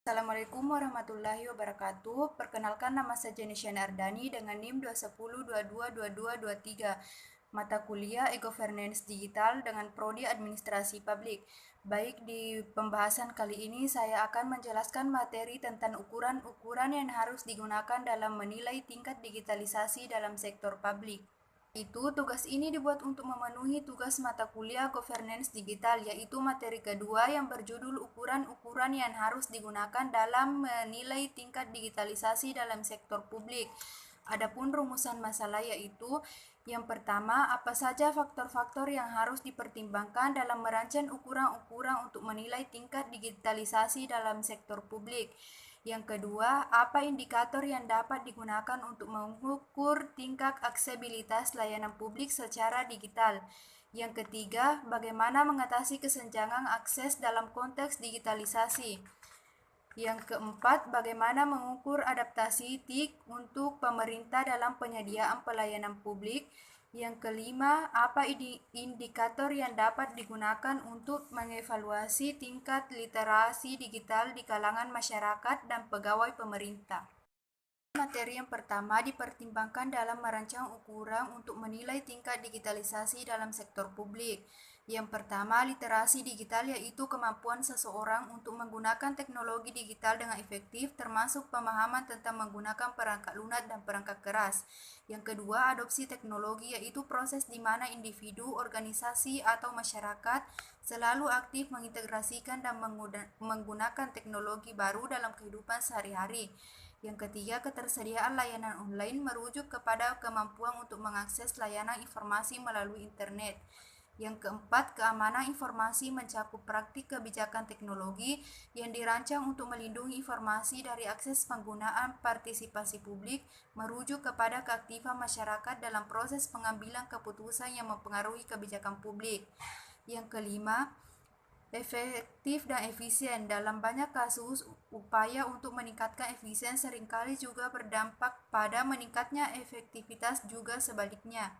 Assalamualaikum warahmatullahi wabarakatuh. Perkenalkan, nama saya Jenisyana Ardani dengan NIM 210222223. Mata kuliah e-Governance Digital dengan Prodi Administrasi Publik. Baik, di pembahasan kali ini saya akan menjelaskan materi tentang ukuran-ukuran yang harus digunakan dalam menilai tingkat digitalisasi dalam sektor publik. Tugas ini dibuat untuk memenuhi tugas mata kuliah Governance Digital, yaitu materi kedua yang berjudul ukuran-ukuran yang harus digunakan dalam menilai tingkat digitalisasi dalam sektor publik. Adapun rumusan masalah yaitu yang pertama, apa saja faktor-faktor yang harus dipertimbangkan dalam merancang ukuran-ukuran untuk menilai tingkat digitalisasi dalam sektor publik. Yang kedua, apa indikator yang dapat digunakan untuk mengukur tingkat aksesibilitas layanan publik secara digital. Yang ketiga, bagaimana mengatasi kesenjangan akses dalam konteks digitalisasi. Yang keempat, bagaimana mengukur adaptasi TIK untuk pemerintah dalam penyediaan pelayanan publik. Yang kelima, apa indikator yang dapat digunakan untuk mengevaluasi tingkat literasi digital di kalangan masyarakat dan pegawai pemerintah. Materi yang pertama dipertimbangkan dalam merancang ukuran untuk menilai tingkat digitalisasi dalam sektor publik. Yang pertama, literasi digital, yaitu kemampuan seseorang untuk menggunakan teknologi digital dengan efektif, termasuk pemahaman tentang menggunakan perangkat lunak dan perangkat keras. Yang kedua, adopsi teknologi, yaitu proses di mana individu, organisasi, atau masyarakat selalu aktif mengintegrasikan dan menggunakan teknologi baru dalam kehidupan sehari-hari. Yang ketiga, ketersediaan layanan online merujuk kepada kemampuan untuk mengakses layanan informasi melalui internet. Yang keempat, keamanan informasi mencakup praktik kebijakan teknologi yang dirancang untuk melindungi informasi dari akses penggunaan partisipasi publik, merujuk kepada keaktifan masyarakat dalam proses pengambilan keputusan yang mempengaruhi kebijakan publik. Yang kelima, efektif dan efisien. Dalam banyak kasus, upaya untuk meningkatkan efisien seringkali juga berdampak pada meningkatnya efektivitas, juga sebaliknya.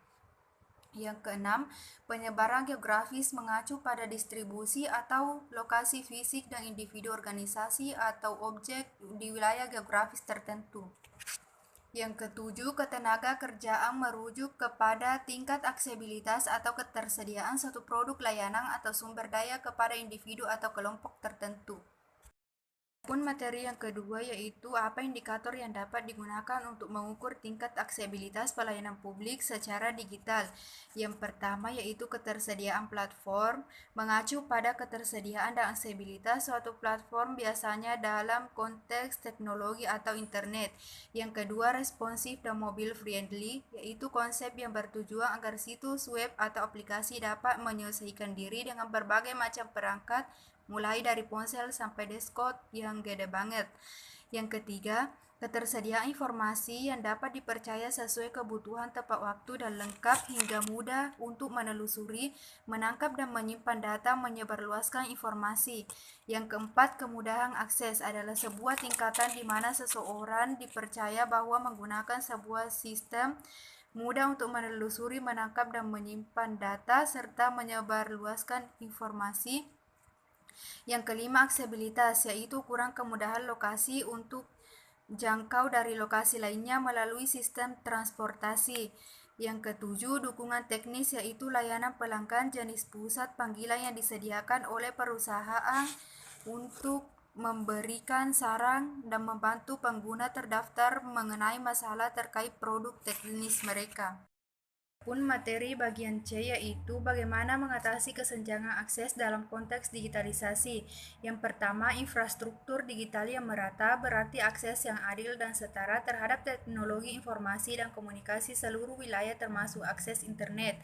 Yang keenam, penyebaran geografis mengacu pada distribusi atau lokasi fisik dan individu, organisasi, atau objek di wilayah geografis tertentu. Yang ketujuh, ketenaga kerjaan merujuk kepada tingkat aksesibilitas atau ketersediaan suatu produk, layanan, atau sumber daya kepada individu atau kelompok tertentu. Materi yang kedua yaitu apa indikator yang dapat digunakan untuk mengukur tingkat aksesibilitas pelayanan publik secara digital. Yang pertama yaitu ketersediaan platform, mengacu pada ketersediaan dan aksesibilitas suatu platform biasanya dalam konteks teknologi atau internet. Yang kedua, responsif dan mobile friendly, yaitu konsep yang bertujuan agar situs web atau aplikasi dapat menyesuaikan diri dengan berbagai macam perangkat, mulai dari ponsel sampai desktop yang gede banget. Yang ketiga, ketersediaan informasi yang dapat dipercaya sesuai kebutuhan, tepat waktu, dan lengkap hingga mudah untuk menelusuri, menangkap, dan menyimpan data, menyebarluaskan informasi. Yang keempat, kemudahan akses adalah sebuah tingkatan di mana seseorang dipercaya bahwa menggunakan sebuah sistem mudah untuk menelusuri, menangkap, dan menyimpan data, serta menyebarluaskan informasi. Yang kelima, aksesibilitas, yaitu ukuran kemudahan lokasi untuk jangkau dari lokasi lainnya melalui sistem transportasi. Yang ketujuh, dukungan teknis, yaitu layanan pelanggan jenis pusat panggilan yang disediakan oleh perusahaan untuk memberikan saran dan membantu pengguna terdaftar mengenai masalah terkait produk teknis mereka. Materi bagian C yaitu bagaimana mengatasi kesenjangan akses dalam konteks digitalisasi. Yang pertama, infrastruktur digital yang merata berarti akses yang adil dan setara terhadap teknologi informasi dan komunikasi seluruh wilayah termasuk akses internet.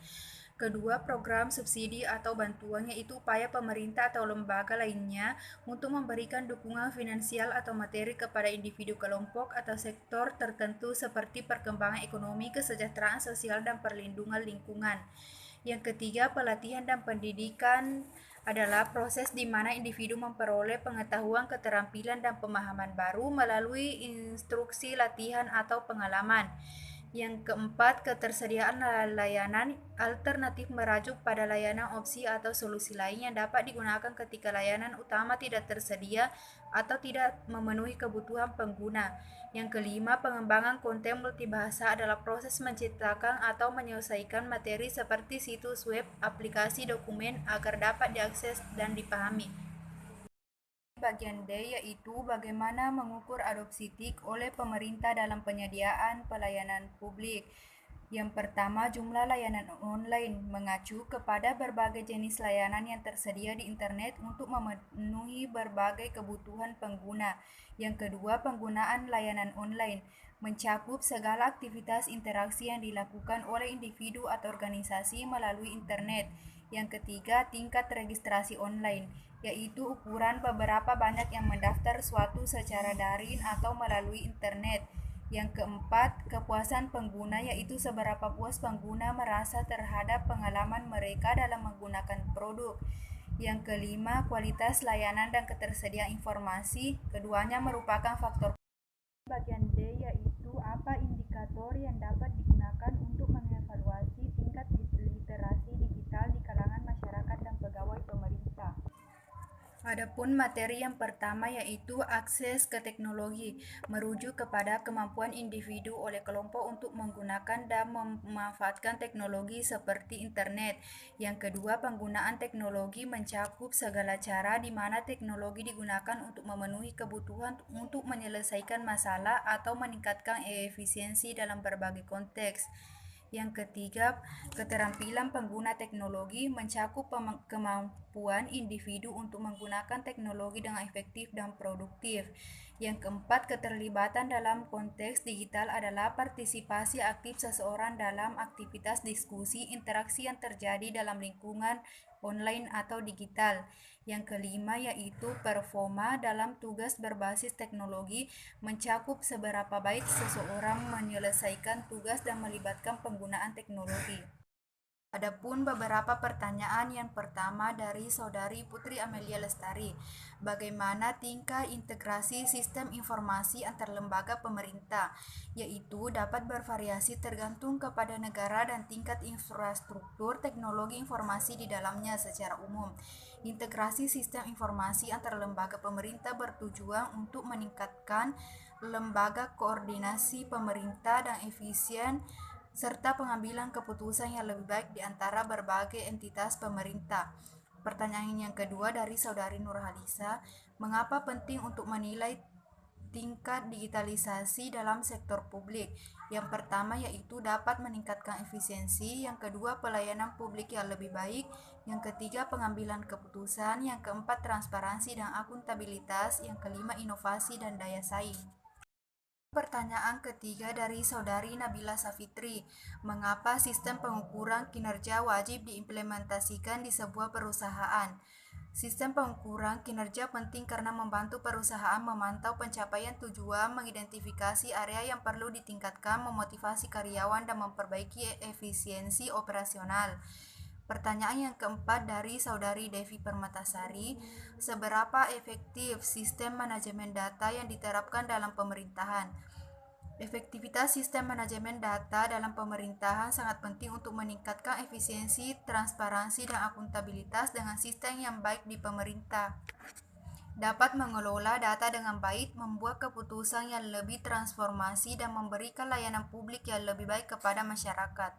Kedua, program subsidi atau bantuan, yaitu upaya pemerintah atau lembaga lainnya untuk memberikan dukungan finansial atau materi kepada individu, kelompok, atau sektor tertentu seperti perkembangan ekonomi, kesejahteraan sosial, dan perlindungan lingkungan. Yang ketiga, pelatihan dan pendidikan adalah proses di mana individu memperoleh pengetahuan, keterampilan, dan pemahaman baru melalui instruksi, latihan, atau pengalaman. Yang keempat, ketersediaan layanan alternatif merujuk pada layanan opsi atau solusi lain yang dapat digunakan ketika layanan utama tidak tersedia atau tidak memenuhi kebutuhan pengguna. Yang kelima, pengembangan konten multibahasa adalah proses menciptakan atau menyelesaikan materi seperti situs web, aplikasi, dokumen agar dapat diakses dan dipahami. Bagian D yaitu bagaimana mengukur adopsi TIK oleh pemerintah dalam penyediaan pelayanan publik. Yang pertama, jumlah layanan online mengacu kepada berbagai jenis layanan yang tersedia di internet untuk memenuhi berbagai kebutuhan pengguna. Yang kedua, penggunaan layanan online mencakup segala aktivitas interaksi yang dilakukan oleh individu atau organisasi melalui internet. Yang ketiga, tingkat registrasi online, yaitu ukuran beberapa banyak yang mendaftar suatu secara daring atau melalui internet. Yang keempat, kepuasan pengguna, yaitu seberapa puas pengguna merasa terhadap pengalaman mereka dalam menggunakan produk. Yang kelima, kualitas layanan dan ketersediaan informasi. Keduanya merupakan faktor. Bagian D yaitu apa indikator yang dapat digunakan untuk mengevaluasi tingkat literasi digital di kalangan masyarakat dan pegawai pemerintah. Adapun materi yang pertama yaitu akses ke teknologi, merujuk kepada kemampuan individu oleh kelompok untuk menggunakan dan memanfaatkan teknologi seperti internet. Yang kedua, penggunaan teknologi mencakup segala cara di mana teknologi digunakan untuk memenuhi kebutuhan untuk menyelesaikan masalah atau meningkatkan efisiensi dalam berbagai konteks. Yang ketiga, keterampilan pengguna teknologi mencakup kemampuan individu untuk menggunakan teknologi dengan efektif dan produktif. Yang keempat, keterlibatan dalam konteks digital adalah partisipasi aktif seseorang dalam aktivitas diskusi interaksi yang terjadi dalam lingkungan online atau digital. Yang kelima yaitu performa dalam tugas berbasis teknologi mencakup seberapa baik seseorang menyelesaikan tugas dan melibatkan penggunaan teknologi. Adapun beberapa pertanyaan. Yang pertama dari Saudari Putri Amelia Lestari, bagaimana tingkat integrasi sistem informasi antar lembaga pemerintah, yaitu dapat bervariasi tergantung kepada negara dan tingkat infrastruktur teknologi informasi di dalamnya secara umum. Integrasi sistem informasi antar lembaga pemerintah bertujuan untuk meningkatkan lembaga koordinasi pemerintah dan efisien serta pengambilan keputusan yang lebih baik di antara berbagai entitas pemerintah. Pertanyaan yang kedua dari Saudari Nurhalisa, mengapa penting untuk menilai tingkat digitalisasi dalam sektor publik? Yang pertama yaitu dapat meningkatkan efisiensi, yang kedua pelayanan publik yang lebih baik, yang ketiga pengambilan keputusan, yang keempat transparansi dan akuntabilitas, yang kelima inovasi dan daya saing. Pertanyaan ketiga dari Saudari Nabila Safitri, mengapa sistem pengukuran kinerja wajib diimplementasikan di sebuah perusahaan? Sistem pengukuran kinerja penting karena membantu perusahaan memantau pencapaian tujuan, mengidentifikasi area yang perlu ditingkatkan, memotivasi karyawan, dan memperbaiki efisiensi operasional. Pertanyaan yang keempat dari Saudari Devi Permatasari, seberapa efektif sistem manajemen data yang diterapkan dalam pemerintahan? Efektivitas sistem manajemen data dalam pemerintahan sangat penting untuk meningkatkan efisiensi, transparansi, dan akuntabilitas dengan sistem yang baik di pemerintah. Dapat mengelola data dengan baik, membuat keputusan yang lebih transformasi, dan memberikan layanan publik yang lebih baik kepada masyarakat.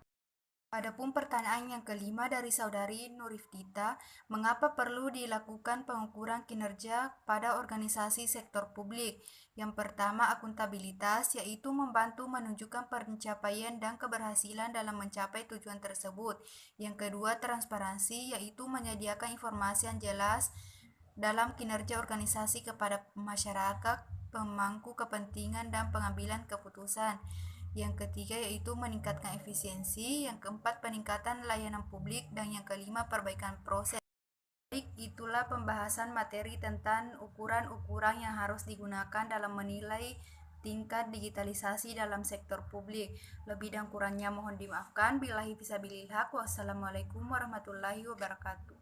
Adapun pertanyaan yang kelima dari Saudari Nuriftita, mengapa perlu dilakukan pengukuran kinerja pada organisasi sektor publik? Yang pertama, akuntabilitas, yaitu membantu menunjukkan pencapaian dan keberhasilan dalam mencapai tujuan tersebut. Yang kedua, transparansi, yaitu menyediakan informasi yang jelas dalam kinerja organisasi kepada masyarakat, pemangku kepentingan, dan pengambilan keputusan. Yang ketiga yaitu meningkatkan efisiensi, yang keempat peningkatan layanan publik, dan yang kelima perbaikan proses. Baik, itulah pembahasan materi tentang ukuran-ukuran yang harus digunakan dalam menilai tingkat digitalisasi dalam sektor publik. Lebih dan kurangnya mohon dimaafkan. Billahi fisabilillah. Wassalamualaikum warahmatullahi wabarakatuh.